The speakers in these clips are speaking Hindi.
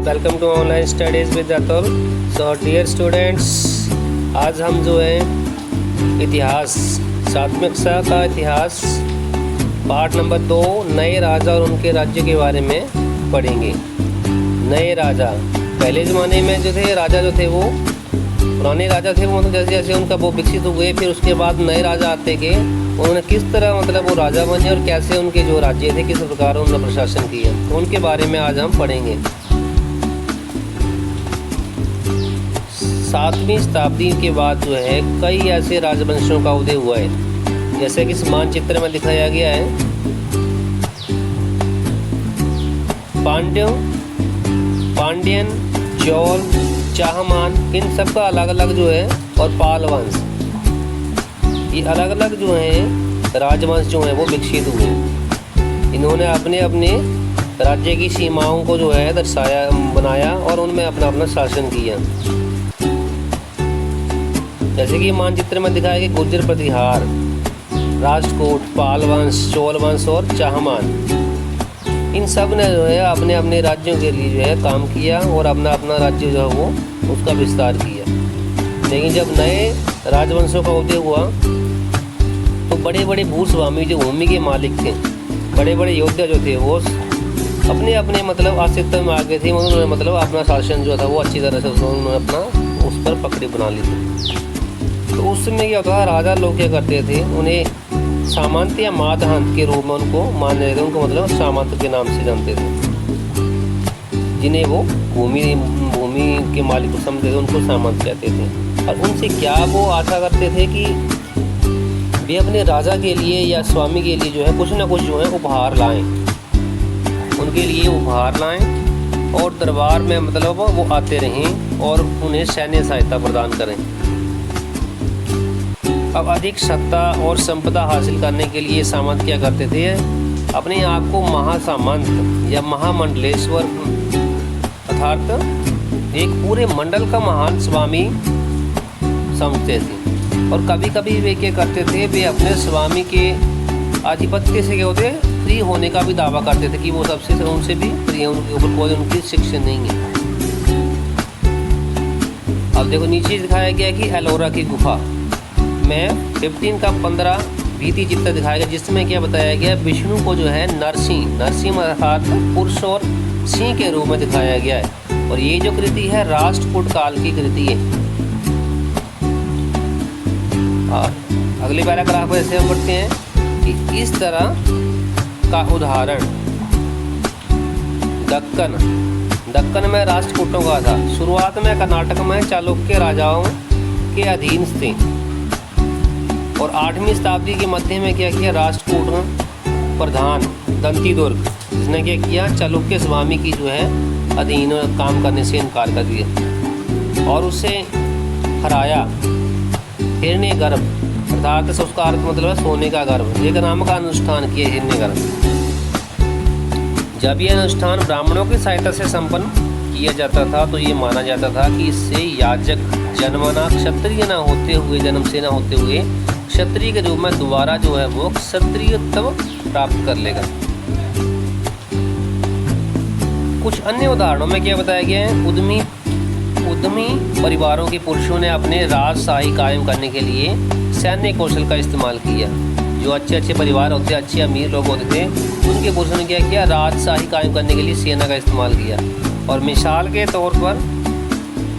Welcome to online studies with Atul. So dear students, आज हम जो है इतिहास, सातवीं कक्षा का इतिहास पार्ट नंबर 2 नए राजा और उनके राज्य के बारे में पढ़ेंगे। नए राजा, पहले ज़माने में जो थे राजा जो थे वो पुराने राजा थे, वो मतलब जैसे जैसे उनका वो विकसित हुए, फिर उसके बाद नए राजा आते गए, उन्होंने किस तरह मतलब वो राजा बने और कैसे उनके जो राज्य थे किस प्रकार उन्होंने प्रशासन किया, तो उनके बारे में आज हम पढ़ेंगे। 7वीं शताब्दी के बाद जो है कई ऐसे राजवंशों का उदय हुआ है, जैसे कि इस मानचित्र में दिखाया गया है। पांड्यन, चोल, चाहमान, इन सब का अलग अलग जो है, और पाल वंश, ये अलग अलग जो हैं राजवंश जो हैं वो विकसित हुए। इन्होंने अपने अपने राज्य की सीमाओं को जो है दर्शाया, बनाया और उनमें अपना अपना शासन किया। जैसे कि मानचित्र में दिखाया गया गुर्जर प्रतिहार, राष्ट्रकूट, पाल वंश, चोल वंश और चाहमान, इन सब ने जो है अपने अपने राज्यों के लिए जो है काम किया और अपना अपना राज्य जो है वो उसका विस्तार किया। लेकिन जब नए राजवंशों का उदय हुआ तो बड़े बड़े भूस्वामी जो भूमि के मालिक थे, बड़े बड़े योद्धा जो थे, वो अपने अपने मतलब अस्तित्व में आ गए थे। उन्होंने मतलब अपना शासन जो था वो अच्छी तरह से उन्होंने अपना उस पर पकड़ी बना ली थी। तो उस समय क्या होता था, राजा लोग क्या करते थे, उन्हें सामंत या मातहंत के रूप में उनको मान रहे थे, उनको मतलब सामंत के नाम से जानते थे, जिन्हें वो भूमि के मालिक को समझते थे, उनको सामंत कहते थे। और उनसे क्या वो आशा करते थे कि वे अपने राजा के लिए या स्वामी के लिए जो है कुछ ना कुछ जो है उपहार लाएं, उनके लिए उपहार लाएं और दरबार में मतलब वो आते रहें और उन्हें सैन्य सहायता प्रदान करें। अब अधिक सत्ता और संपदा हासिल करने के लिए सामंत क्या करते थे, अपने आप को महासामंत या महामंडलेश्वर अर्थात एक पूरे मंडल का महान स्वामी समझते थे। और कभी कभी वे क्या करते थे, वे अपने स्वामी के आधिपत्य से क्या होते फ्री होने का भी दावा करते थे कि वो सबसे उनसे भी फ्री है, उनके ऊपर कोई उनकी शिक्षा नहीं है। अब देखो नीचे दिखाया गया कि एलोरा की गुफा में 15 का 15 भित्ति चित्र दिखाया गया, जिसमें क्या बताया गया, विष्णु को जो है नरसिंह अर्थात पुरुष और सिंह के रूप में दिखाया गया है। और ये जो कृति है राष्ट्रकूट काल की कृति है। और अगले पैराग्राफ में ऐसे हम पढ़ते हैं कि इस तरह का उदाहरण दक्कन में राष्ट्रकूटों का था। शुरुआत में कर्नाटक में चालुक्य राजाओं के अधीन थे और 8वीं शताब्दी के मध्य में क्या किया, राष्ट्रकूट प्रधान दंतीदुर्ग, जिसने क्या किया, चालुक्य स्वामी की जो है अधीन काम करने से इनकार कर दिया और उसे हराया। हिरण्यगर्भ अर्थात उसका अर्थ मतलब सोने का गर्भ, एक नाम का अनुष्ठान किया हिरण्यगर्भ। जब यह अनुष्ठान ब्राह्मणों की सहायता से संपन्न किया जाता था तो ये माना जाता था कि इससे याजक जन्मना क्षत्रिय न होते हुए, जन्म से न होते हुए क्षत्रिय के रूप में दोबारा जो है वो क्षत्रियत्व प्राप्त कर लेगा। कुछ अन्य उदाहरणों में क्या बताया गया है, उद्यमी परिवारों के पुरुषों ने अपने राजशाही कायम करने के लिए सैन्य कौशल का इस्तेमाल किया। जो अच्छे अच्छे परिवार होते, अच्छे अमीर लोग होते थे, उनके पुरुषों ने क्या किया, राजशाही कायम करने के लिए सेना का इस्तेमाल किया। और मिसाल के तौर पर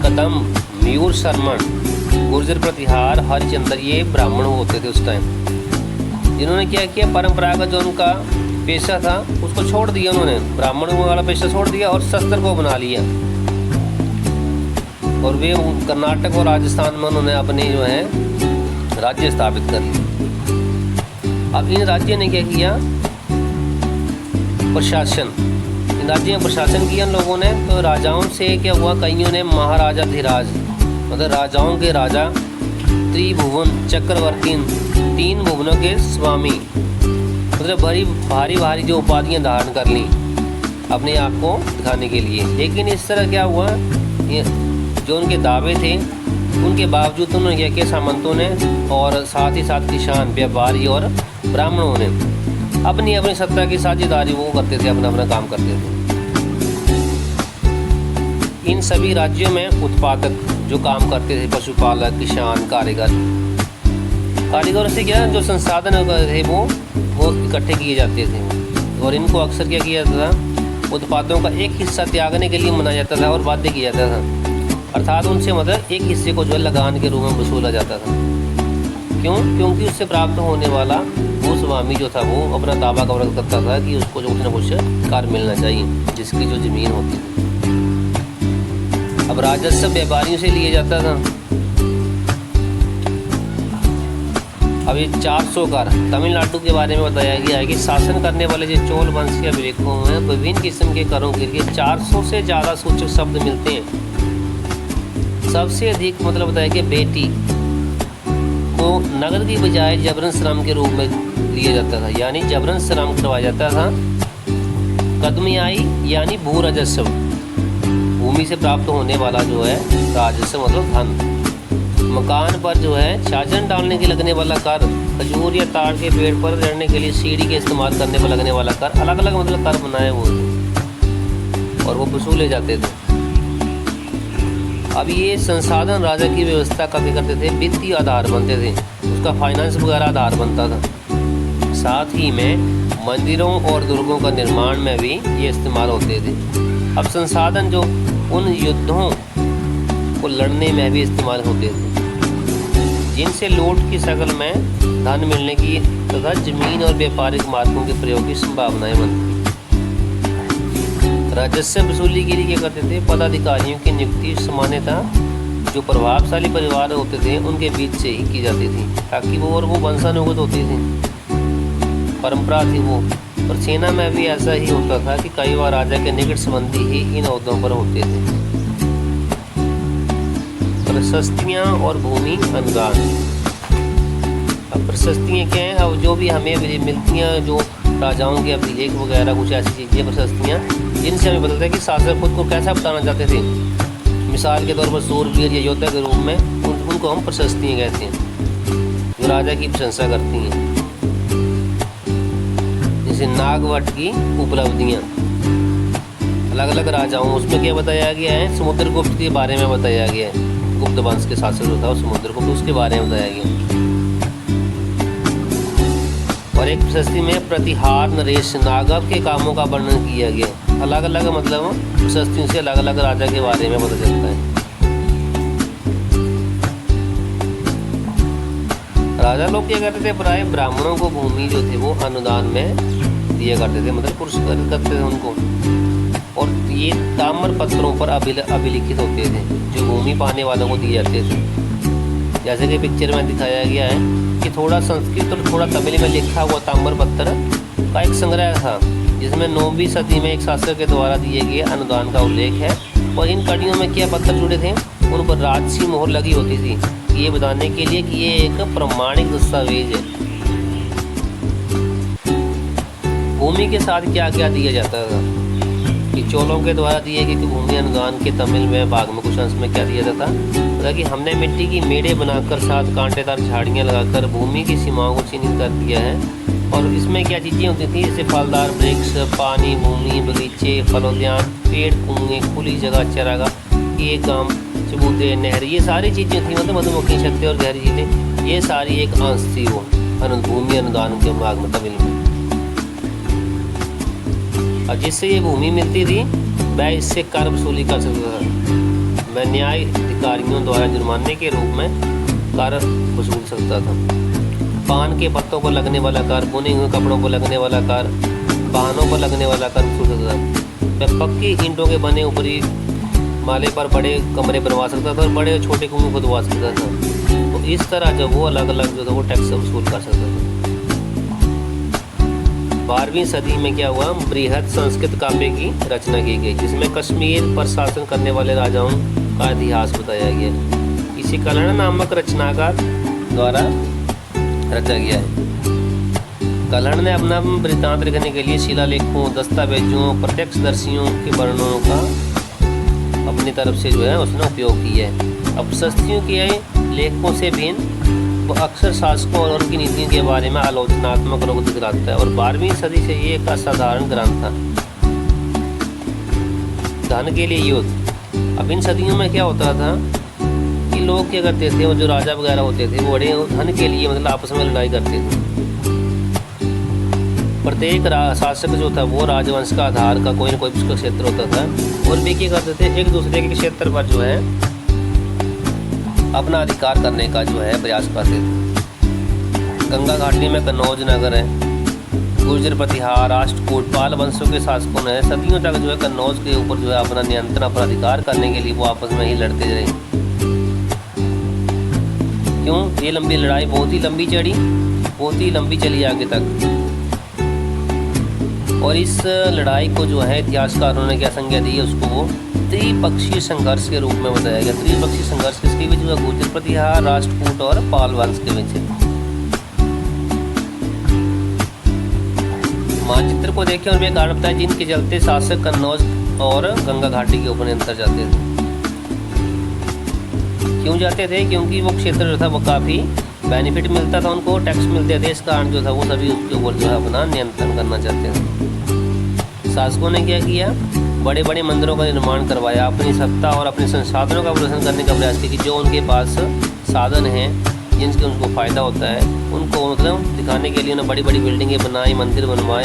कदम, मयूर शर्मन, गुर्जर प्रतिहार, हरिचंद्र, ये ब्राह्मण होते थे उस टाइम, जिन्होंने क्या किया, परंपरागत जो उनका पेशा था उसको छोड़ दिया, उन्होंने ब्राह्मणों वाला पेशा छोड़ दिया और शस्त्र को बना लिया। और वे कर्नाटक और राजस्थान में उन्होंने अपने जो है राज्य स्थापित कर लिए। अब इन राज्यों ने क्या किया, प्रशासन, इन राज्यों में प्रशासन किया इन लोगों ने। तो राजाओं से क्या हुआ, कईयों ने महाराजा धीराज मतलब राजाओं के राजा, त्रिभुवन चक्रवर्ती, 3 भुवनों के स्वामी, मतलब भारी भारी जो उपाधियां धारण कर ली अपने आप को दिखाने के लिए। लेकिन इस तरह क्या हुआ, जो उनके दावे थे उनके बावजूद उन्होंने क्या किया, सामंतों ने और साथ ही साथ किसान, व्यापारी और ब्राह्मणों ने अपनी अपनी सत्ता की साझेदारी वो करते थे, अपना अपना काम करते थे। इन सभी राज्यों में उत्पादक जो काम करते थे, पशुपालक, किसान, कारीगरों से क्या जो संसाधन थे वो इकट्ठे किए जाते थे और इनको अक्सर क्या किया जाता था, उत्पादों का एक हिस्सा त्यागने के लिए मनाया जाता था और बाध्य किया जाता था, अर्थात उनसे मतलब एक हिस्से को जो है लगान के रूप में वसूला जाता था। क्यों? क्योंकि उससे प्राप्त होने वाला भूस्वामी जो था वो अपना दावा कवर करता था कि उसको जो कुछ न कुछ कर मिलना चाहिए, जिसकी जो ज़मीन होती थी। अब राजस्व व्यापारियों से लिया जाता था। अब ये 400 कर तमिलनाडु के बारे में बताया गया है कि शासन करने वाले जो चोल वंश के अभिलेखों में विभिन्न किस्म के करों के लिए 400 से ज़्यादा सूचक शब्द मिलते हैं। सबसे अधिक मतलब बताया कि बेटी को नगद की बजाय जबरन श्रम के रूप में लिया जाता था, यानी जबरन श्रम करवाया जाता था। कदमियाई यानी भू राजस्व, भूमि से प्राप्त होने वाला जो है राजस्व मतलब धन। मकान पर जो है चादर डालने के लगने वाला कर, खजूर या ताड़ के पेड़ पर चढ़ने के लिए सीढ़ी के इस्तेमाल करने पर लगने वाला कर, अलग अलग मतलब कर बनाए वो थे और वो वसूले जाते थे। अब ये संसाधन राजा की व्यवस्था का क्या करते थे, वित्तीय आधार बनते थे, उसका फाइनेंस वगैरह आधार बनता था। साथ ही में मंदिरों और दुर्गों का निर्माण में भी ये इस्तेमाल होते थे। अब संसाधन जो उन युद्धों को लड़ने में भी इस्तेमाल होते थे, जिनसे लूट की शक्ल में धन मिलने की तथा जमीन और व्यापारिक मार्गों के प्रयोग की संभावनाएं बनती। राजस्व वसूली के लिए क्या करते थे, पदाधिकारियों की नियुक्ति सामान्यतः जो प्रभावशाली परिवार होते थे उनके बीच से ही की जाती थी, ताकि वो वंशानुगत होती थी, परंपरा थी वो। और सेना में भी ऐसा ही होता था कि कई बार राजा के निकट संबंधी ही इन ओहदों पर होते थे। प्रशस्तियाँ और भूमि अनुदान। अब प्रशस्तियाँ क्या हैं, अब जो भी हमें मिलती हैं, जो राजाओं के अभिलेख वगैरह कुछ ऐसी चीज़ें प्रशस्तियाँ, जिनसे हमें पता है कि शासक खुद को कैसा बताना चाहते थे। मिसाल के तौर पर सूरवीर या योद्धा के रूप में उनको हम प्रशस्तियाँ कहते हैं, जो राजा की प्रशंसा करती हैं। जैसे नागवट की उपलब्धियाँ, अलग अलग राजाओं, उसमें क्या बताया गया है, समुद्रगुप्त के बारे में बताया गया है। गुप्त वंश के शासक जो था समुद्रगुप्त, उसके बारे में बताया गया। और एक प्रशस्ति में प्रतिहार, नरेश, नागव के कामों का वर्णन किया गया। अलग अलग मतलब प्रशस्तियों से अलग अलग राजा के बारे में पता चलता है। राजा लोग क्या करते थे, प्राय ब्राह्मणों को भूमि जो थे वो अनुदान में दिया करते थे, मतलब पुरस्कृत करते थे उनको। और ये ताम्र पत्रों पर अभिलिखित होते थे, जो भूमि पाने वालों को दिए जाते थे। जैसे कि पिक्चर में दिखाया गया है कि थोड़ा संस्कृत और थोड़ा तमिल में लिखा हुआ ताम्र पत्र का एक संग्रह था, जिसमें 9वीं सदी में एक शासक के द्वारा दिए गए अनुदान का उल्लेख है। और इन कड़ियों में क्या पत्थर जुड़े थे, उन पर राजसी मोहर लगी होती थी, ये बताने के लिए कि ये एक प्रमाणिक दस्तावेज है। भूमि के साथ क्या क्या दिया जाता था कि चोलों के द्वारा दिए गए भूमि अनुदान के तमिल में भाग में कुछ अंश में क्या दिया जाता है कि हमने मिट्टी की मेड़े बनाकर साथ कांटेदार झाड़ियाँ लगाकर भूमि की सीमाओं को चिन्हित कर दिया है। और इसमें क्या चीज़ें होती थी, जैसे फलदार वृक्ष, पानी, भूमि, बगीचे, फलोद्यान, पेड़, कुएं, खुली जगह, चरागाह, ये गांव, चबूते, नहर, ये सारी चीज़ें थी, मतलब मधुमक्खी छत्ते और गहरी चीज़ें, ये सारी एक अंश थी वो भूमि अनुदान के भाग में तमिल में। और जिससे ये भूमि मिलती थी वह इससे कर वसूली कर सकता था। मैं न्याय अधिकारियों द्वारा जुर्माने के रूप में कर वसूल सकता था। पान के पत्तों पर लगने वाला कर, बुने हुए कपड़ों पर लगने वाला कर, वाहनों पर लगने वाला कर वसूल सकता था। वह पक्की ईंटों के बने ऊपरी माले पर बड़े कमरे बनवा सकता था और बड़े और छोटे कुएं खुदवा सकता था। तो इस तरह जब वो अलग अलग जो था वो टैक्स वसूल कर सकता था। 12वीं सदी में क्या हुआ, बृहद संस्कृत काव्य की रचना की गई, जिसमें कश्मीर पर शासन करने वाले राजाओं का इतिहास बताया गया। इसे कलहण नामक रचनाकार द्वारा रचा गया है। कलहण ने अपना वृत्तांत लिखने के लिए शिलालेखों, दस्तावेजों, प्रत्यक्षदर्शियों के वर्णनों का अपनी तरफ से जो है उसने उपयोग किया है। अब प्रशस्तियों के लेखों से भिन्न वो अक्सर शासकों और उनकी नीतियों के बारे में आलोचनात्मक रूप दिखलाता है। और 12वीं सदी से ये एक असाधारण ग्रंथ था। धन के लिए युद्ध, अब इन सदियों में क्या होता था कि लोग क्या करते थे, वो जो राजा वगैरह होते थे वो बड़े धन के लिए मतलब आपस में लड़ाई करते थे। प्रत्येक शासक जो था वो राजवंश का आधार का कोई ना कोई उसका क्षेत्र होता था, और वे क्या करते थे एक दूसरे के क्षेत्र पर जो है अपना अधिकार करने का जो है प्रयास करते थे। गंगा घाटी में कन्नौज नगर है, गुर्जर प्रतिहार, राष्ट्रकूट, पाल वंशों के शासकों ने सदियों तक जो है कन्नौज के ऊपर जो है अपना नियंत्रण, अपना अधिकार करने के लिए वो आपस में ही लड़ते रहे। क्यों? ये लंबी लड़ाई बहुत ही लंबी चली आगे तक, और इस लड़ाई को जो है इतिहासकारों ने क्या संज्ञा दी है, उसको वो त्रिपक्षीय संघर्ष के रूप में बताया गया। त्रिपक्षीय संघर्ष किसके बीच हुआ? गुर्जर प्रतिहार, राष्ट्रकूट और पाल वंश के बीच। मानचित्र को देखें और वे कारण बताए जिनके चलते शासक कन्नौज और गंगा घाटी के ऊपर नियंत्रण जाते थे। क्यों जाते थे? क्योंकि वो क्षेत्र जो था वो काफ़ी बेनिफिट मिलता था उनको, टैक्स मिलते थे, इस कारण जो था वो सभी उसके ऊपर जो है अपना नियंत्रण करना चाहते थे। शासकों ने क्या किया? बड़े बड़े मंदिरों का निर्माण करवाया, अपनी सत्ता और अपने संसाधनों का प्रदर्शन करने का प्रयास किया कि जो उनके पास साधन हैं जिनसे उनको फ़ायदा होता है उनको मतलब दिखाने के लिए उन्हें बड़ी बड़ी बिल्डिंगें बनाई, मंदिर बनवाए।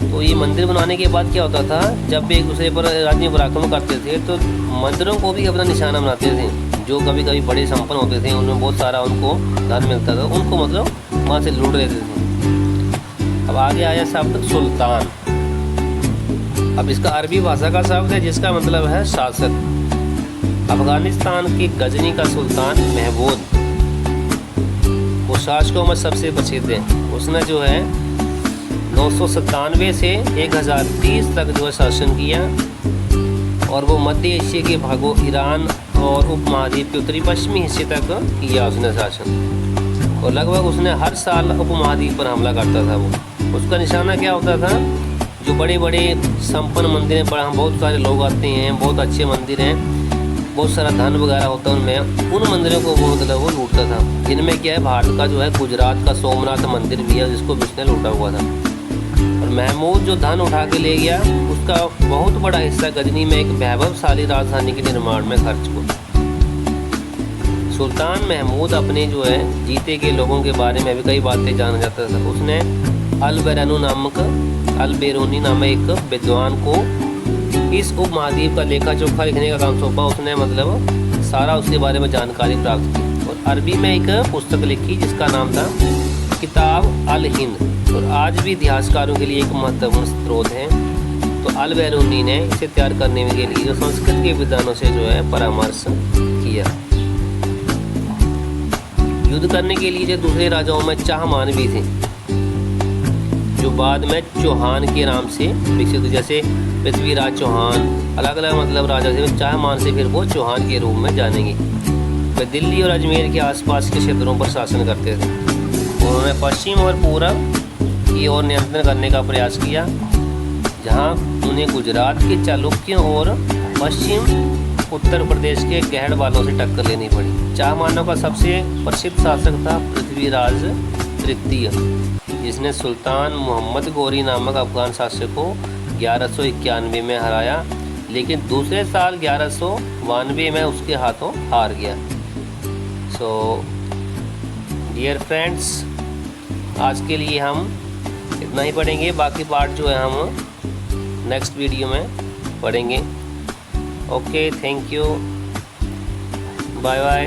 तो ये मंदिर बनाने के बाद क्या होता था, जब भी एक दूसरे पर राज्य पर आक्रमण करते थे तो मंदिरों को भी अपना निशाना बनाते थे। जो कभी कभी बड़े संपन्न होते थे उनमें बहुत सारा उनको धन मिलता था, उनको मतलब वहाँ से लूट लेते थे। अब आगे आया शब्द सुल्तान। अब इसका अरबी भाषा का शब्द है जिसका मतलब है शासक। अफगानिस्तान के गजनी का सुल्तान महमूद वो शासकों में सबसे प्रसिद्ध है। उसने जो है 997 से 1030 तक जो है शासन किया, और वो मध्य एशिया के भागों ईरान और उपमहाद्वीप के उत्तरी पश्चिमी हिस्से तक किया उसने शासन, और लगभग उसने हर साल उपमहाद्वीप पर हमला करता था। वो उसका निशाना क्या होता था? जो बड़े बड़े संपन्न मंदिर हैं, पर हम बहुत सारे लोग आते हैं, बहुत अच्छे मंदिर हैं, बहुत सारा धन वगैरह होता है उनमें, उन मंदिरों को वो मतलब वो लूटता था। जिनमें क्या है, भारत का जो है गुजरात का सोमनाथ मंदिर भी है जिसको उसने लूटा हुआ था। और महमूद जो धन उठा के ले गया उसका बहुत बड़ा हिस्सा गजनी में एक वैभवशाली राजधानी के निर्माण में खर्च हुआ। सुल्तान महमूद अपने जो है जीते के लोगों के बारे में भी कई बातें जाना जाता था। उसने अल-बेरूनी नामक एक विद्वान को इस उपमहाद्वीप का लेखा जोखा लिखने का काम सौंपा। उसने मतलब सारा उसके बारे में जानकारी प्राप्त की और अरबी में एक पुस्तक लिखी जिसका नाम था किताब अल हिंद, और आज भी इतिहासकारों के लिए एक महत्वपूर्ण स्रोत है। तो अल-बेरूनी ने इसे तैयार करने के लिए जो संस्कृत के विद्वानों से जो है परामर्श किया। युद्ध करने के लिए जो दूसरे राजाओं में चाहमान भी थे जो बाद में चौहान के नाम से विकसित हुए, जैसे पृथ्वीराज चौहान, अलग अलग मतलब राजा थे। चाहमान से फिर वो चौहान के रूप में जानेंगे। वे दिल्ली और अजमेर के आसपास के क्षेत्रों पर शासन करते थे। उन्होंने पश्चिम और पूरब की ओर नियंत्रण करने का प्रयास किया, जहां उन्हें गुजरात के चालुक्यों और पश्चिम उत्तर प्रदेश के गहड़ वालों से टक्कर लेनी पड़ी। चाहमानों का सबसे प्रसिद्ध शासक था पृथ्वीराज तृतीय, जिसने सुल्तान मोहम्मद गोरी नामक अफगान शासक को 1191 में हराया, लेकिन दूसरे साल 1192 में उसके हाथों हार गया। सो डियर फ्रेंड्स, आज के लिए हम इतना ही पढ़ेंगे, बाकी पार्ट जो है हम नेक्स्ट वीडियो में पढ़ेंगे। Okay, thank you, bye bye.